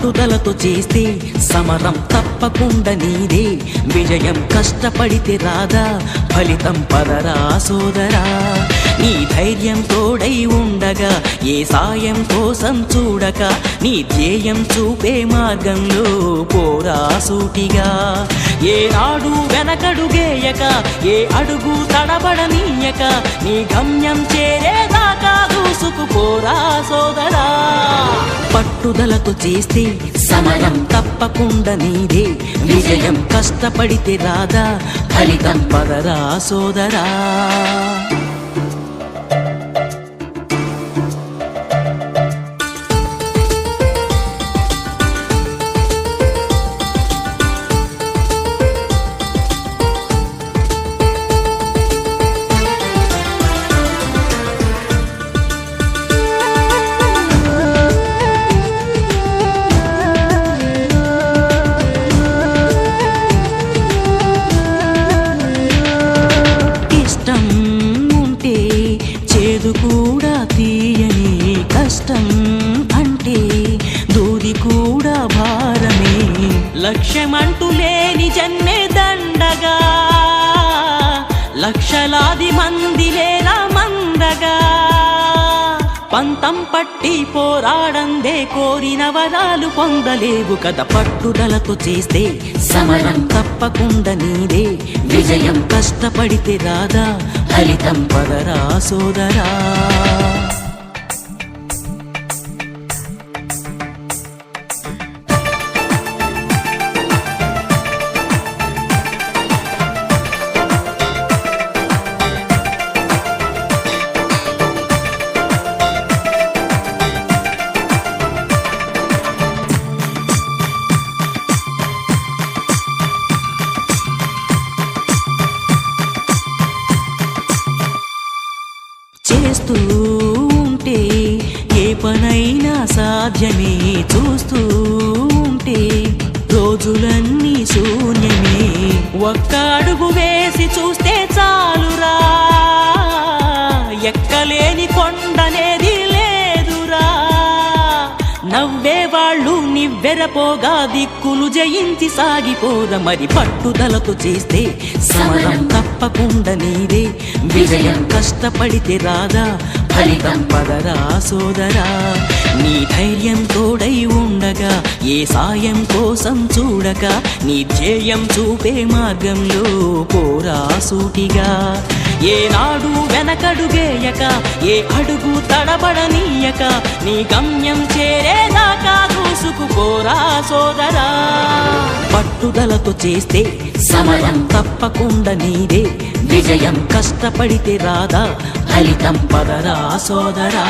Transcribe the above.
పట్టుదలతో చేస్తే సమరం తప్పకుండా నీదే, విజయం కష్టపడితే రాదా ఫలితం పదరా సోదరా. నీ ధైర్యం తోడై ఉండగా ఏ సాయం కోసం చూడక, నీ ధ్యేయం చూపే మార్గంలో పోరా సూటిగా. ఏనాడు వెనకడుగేయక ఏ అడుగు తడబడనీయక, నీ గమ్యం చేరేదాకా దూసుకుపోరా సోదరా. పట్టుదలతో చేస్తే సమరం తప్పకుండా నీదే, విజయం కష్టపడితే రాదా ఫలితం పదరా సోదరా. కూడా తీయని కష్టం అంటే దూది కూడా భారమే, లక్ష్యమంటూ లేని జన్మే దండగా, లక్షలాది మంది లేరా మందగా. పంతం పట్టి పోరాడందే కోరిన వరాలు పొందలేవు కదా. పట్టుదలతో చేస్తే సమరం తప్పకుండా నీదే, విజయం కష్టపడితే రాదా ఫలితం పదరా సోదరా. చేస్తూ ఉంటే ఏ పనైనా సాధ్యమే, చూస్తూ ఉంటే రోజులన్నీ శూన్యమే. ఒక్క అడుగు వేసి చూస్తే చాలురా, ఎక్కలేని కొండనేది లేదురా. నవ్వేవాళ్ళు నివ్వెరపోగా దిక్కులు జయించి సాగిపోరా. మరి పట్టుదలతో చేస్తే సమరం తప్పకుండా నీదే, విజయం కష్టపడితే రాదా ఫలితం పదరా సోదరా. నీ ధైర్యం తోడై ఉండగా ఏ సాయం కోసం చూడక, నీ ధ్యేయం చూపే మార్గంలో పోరా సూటిగా. ఏనాడు వెనకడుగేయక ఏ అడుగు తడబడనీయక, నీ గమ్యం చేరేదాకా దూసుకుపోరా సోదరా. పట్టుదలతో చేస్తే సమరం తప్పకుండా నీదే, విజయం కష్టపడితే రాదా ఫలితం పదరా సోదరా.